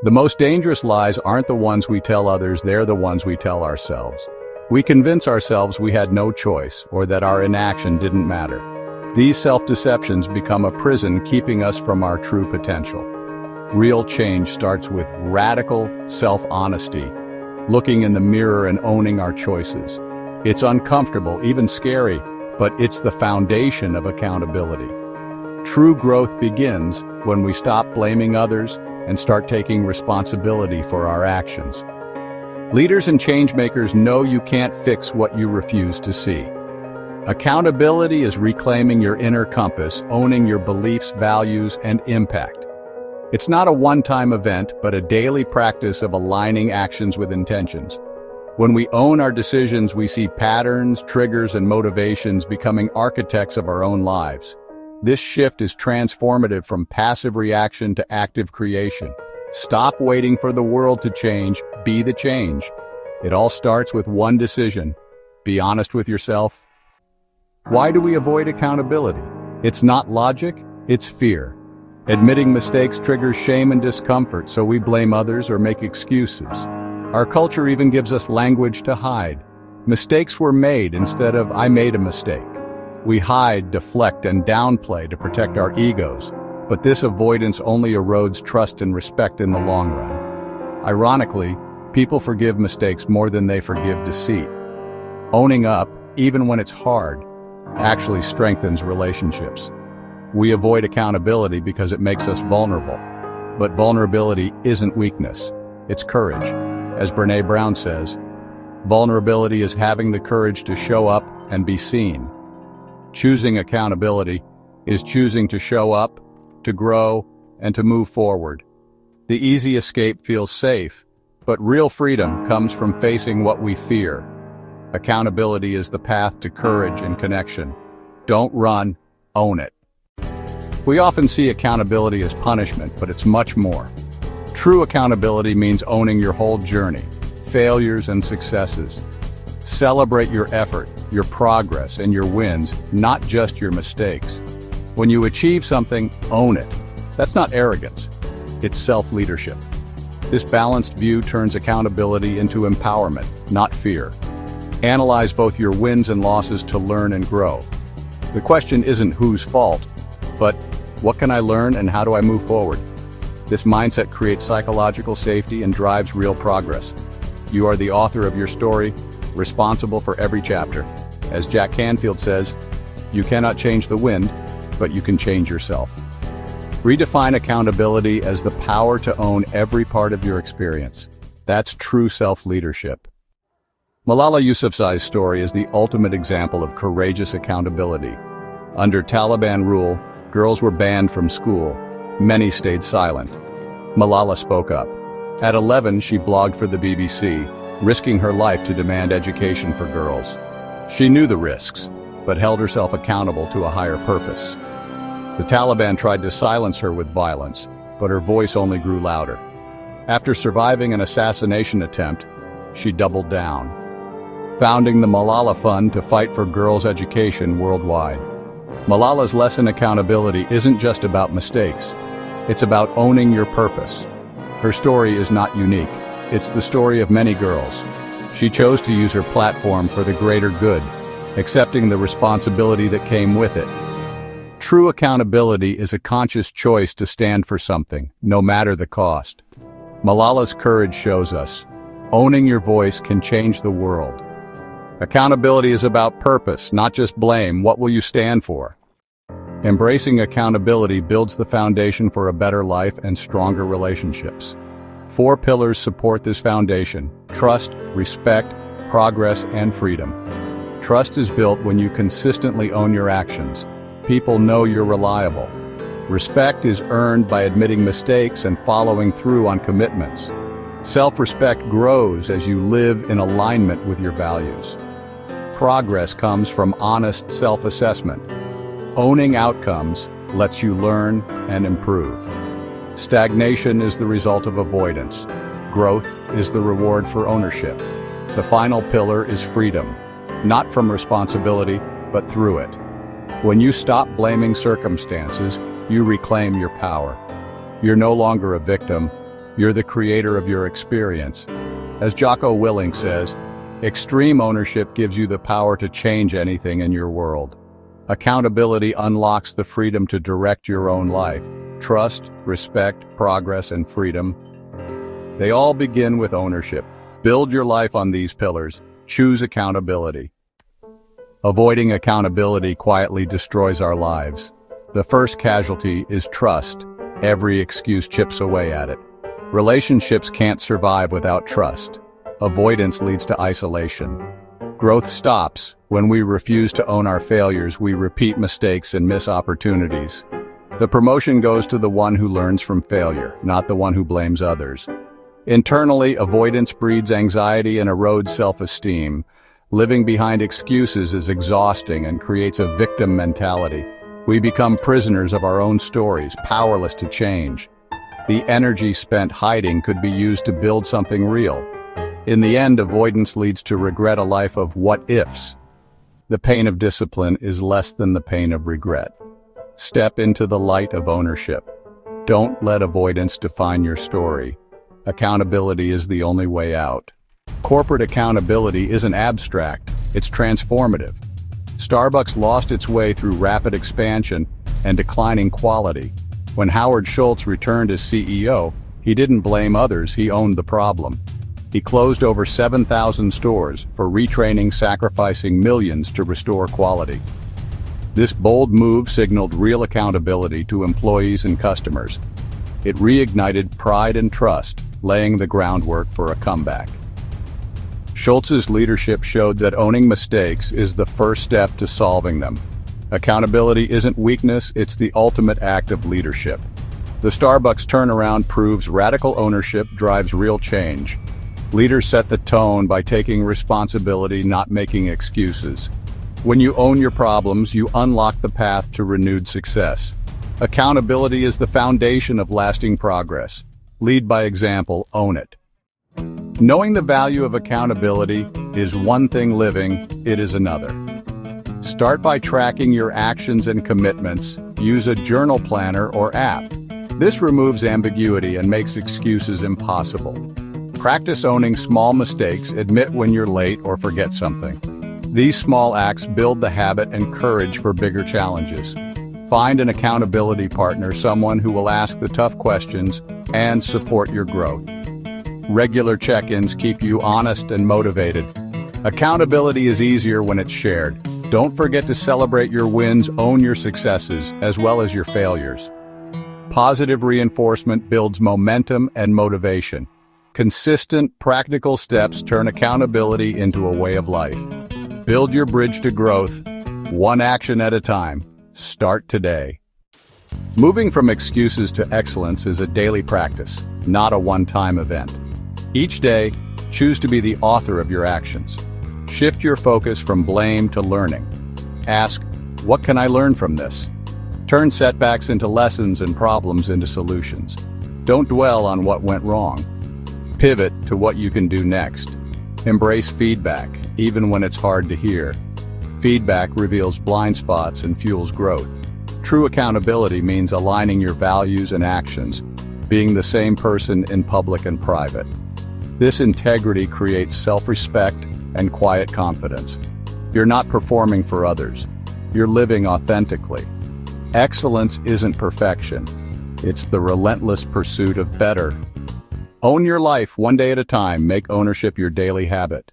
The most dangerous lies aren't the ones we tell others, they're the ones we tell ourselves. We convince ourselves we had no choice, or that our inaction didn't matter. These self-deceptions become a prison keeping us from our true potential. Real change starts with radical self-honesty, looking in the mirror and owning our choices. It's uncomfortable, even scary, but it's the foundation of accountability. True growth begins when we stop blaming others and start taking responsibility for our actions. Leaders and changemakers know you can't fix what you refuse to see. Accountability is reclaiming your inner compass, owning your beliefs, values, and impact. It's not a one-time event, but a daily practice of aligning actions with intentions. When we own our decisions, we see patterns, triggers, and motivations becoming architects of our own lives. This shift is transformative from passive reaction to active creation. Stop waiting for the world to change, be the change. It all starts with one decision. Be honest with yourself. Why do we avoid accountability? It's not logic, it's fear. Admitting mistakes triggers shame and discomfort, so we blame others or make excuses. Our culture even gives us language to hide. Mistakes were made instead of I made a mistake. We hide, deflect, and downplay to protect our egos, but this avoidance only erodes trust and respect in the long run. Ironically, people forgive mistakes more than they forgive deceit. Owning up, even when it's hard, actually strengthens relationships. We avoid accountability because it makes us vulnerable. But vulnerability isn't weakness, it's courage. As Brené Brown says, vulnerability is having the courage to show up and be seen. Choosing accountability is choosing to show up, to grow, and to move forward. The easy escape feels safe, but real freedom comes from facing what we fear. Accountability is the path to courage and connection. Don't run, own it. We often see accountability as punishment, but it's much more. True accountability means owning your whole journey, failures and successes. Celebrate your effort, your progress, and your wins, not just your mistakes. When you achieve something, own it. That's not arrogance, it's self-leadership. This balanced view turns accountability into empowerment, not fear. Analyze both your wins and losses to learn and grow. The question isn't whose fault, but what can I learn and how do I move forward? This mindset creates psychological safety and drives real progress. You are the author of your story, responsible for every chapter. As Jack Canfield says, you cannot change the wind, but you can change yourself. Redefine accountability as the power to own every part of your experience. That's true self-leadership. Malala Yousafzai's story is the ultimate example of courageous accountability. Under Taliban rule, girls were banned from school. Many stayed silent. Malala spoke up. At 11, she blogged for the BBC, risking her life to demand education for girls. She knew the risks, but held herself accountable to a higher purpose. The Taliban tried to silence her with violence, but her voice only grew louder. After surviving an assassination attempt, she doubled down, founding the Malala Fund to fight for girls' education worldwide. Malala's lesson accountability isn't just about mistakes. It's about owning your purpose. Her story is not unique. It's the story of many girls. She chose to use her platform for the greater good, accepting the responsibility that came with it. True accountability is a conscious choice to stand for something, no matter the cost. Malala's courage shows us, owning your voice can change the world. Accountability is about purpose, not just blame. What will you stand for? Embracing accountability builds the foundation for a better life and stronger relationships. 4 pillars support this foundation: trust, respect, progress, and freedom. Trust is built when you consistently own your actions. People know you're reliable. Respect is earned by admitting mistakes and following through on commitments. Self-respect grows as you live in alignment with your values. Progress comes from honest self-assessment. Owning outcomes lets you learn and improve. Stagnation is the result of avoidance. Growth is the reward for ownership. The final pillar is freedom, not from responsibility, but through it. When you stop blaming circumstances, you reclaim your power. You're no longer a victim, You're the creator of your experience. As Jocko Willing says, extreme ownership gives you the power to change anything in your world. Accountability unlocks the freedom to direct your own life. Trust, respect, progress, and freedom. They all begin with ownership. Build your life on these pillars. Choose accountability. Avoiding accountability quietly destroys our lives. The first casualty is trust. Every excuse chips away at it. Relationships can't survive without trust. Avoidance leads to isolation. Growth stops. When we refuse to own our failures, we repeat mistakes and miss opportunities. The promotion goes to the one who learns from failure, not the one who blames others. Internally, avoidance breeds anxiety and erodes self-esteem. Living behind excuses is exhausting and creates a victim mentality. We become prisoners of our own stories, powerless to change. The energy spent hiding could be used to build something real. In the end, avoidance leads to regret, a life of what-ifs. The pain of discipline is less than the pain of regret. Step into the light of ownership. Don't let avoidance define your story. Accountability is the only way out. Corporate accountability isn't abstract, it's transformative. Starbucks lost its way through rapid expansion and declining quality. When Howard Schultz returned as CEO, he didn't blame others, he owned the problem. He closed over 7,000 stores for retraining, sacrificing millions to restore quality. This bold move signaled real accountability to employees and customers. It reignited pride and trust, laying the groundwork for a comeback. Schultz's leadership showed that owning mistakes is the first step to solving them. Accountability isn't weakness, it's the ultimate act of leadership. The Starbucks turnaround proves radical ownership drives real change. Leaders set the tone by taking responsibility, not making excuses. When you own your problems, you unlock the path to renewed success. Accountability is the foundation of lasting progress. Lead by example, own it. Knowing the value of accountability is one thing, living it is another. Start by tracking your actions and commitments. Use a journal planner or app. This removes ambiguity and makes excuses impossible. Practice owning small mistakes, admit when you're late or forget something. These small acts build the habit and courage for bigger challenges. Find an accountability partner, someone who will ask the tough questions and support your growth. Regular check-ins keep you honest and motivated. Accountability is easier when it's shared. Don't forget to celebrate your wins, own your successes, as well as your failures. Positive reinforcement builds momentum and motivation. Consistent, practical steps turn accountability into a way of life. Build your bridge to growth, one action at a time. Start today. Moving from excuses to excellence is a daily practice, not a one-time event. Each day, choose to be the author of your actions. Shift your focus from blame to learning. Ask, what can I learn from this? Turn setbacks into lessons and problems into solutions. Don't dwell on what went wrong. Pivot to what you can do next. Embrace feedback, even when it's hard to hear. Feedback reveals blind spots and fuels growth. True accountability means aligning your values and actions, being the same person in public and private. This integrity creates self-respect and quiet confidence. You're not performing for others. You're living authentically. Excellence isn't perfection. It's the relentless pursuit of better. Own your life one day at a time. Make ownership your daily habit.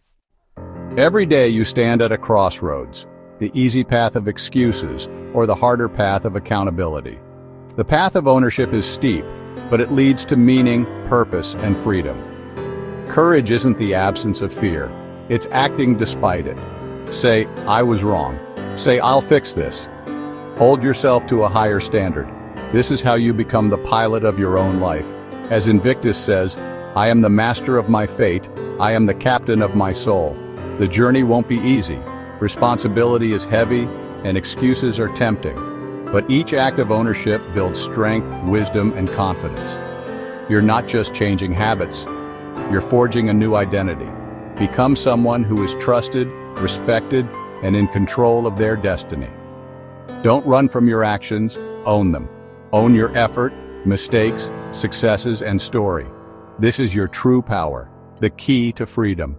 Every day you stand at a crossroads, the easy path of excuses or the harder path of accountability. The path of ownership is steep, but it leads to meaning, purpose, and freedom. Courage isn't the absence of fear. It's acting despite it. Say, I was wrong. Say, I'll fix this. Hold yourself to a higher standard. This is how you become the pilot of your own life. As Invictus says, I am the master of my fate. I am the captain of my soul. The journey won't be easy. Responsibility is heavy, and excuses are tempting. But each act of ownership builds strength, wisdom, and confidence. You're not just changing habits. You're forging a new identity. Become someone who is trusted, respected, and in control of their destiny. Don't run from your actions, own them. Own your effort, mistakes, successes, and story. This is your true power, the key to freedom.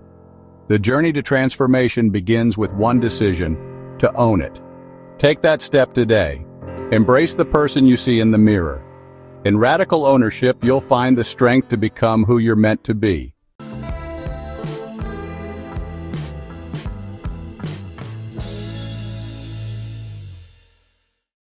The journey to transformation begins with one decision: to own it. Take that step today. Embrace the person you see in the mirror. In radical ownership, you'll find the strength to become who you're meant to be.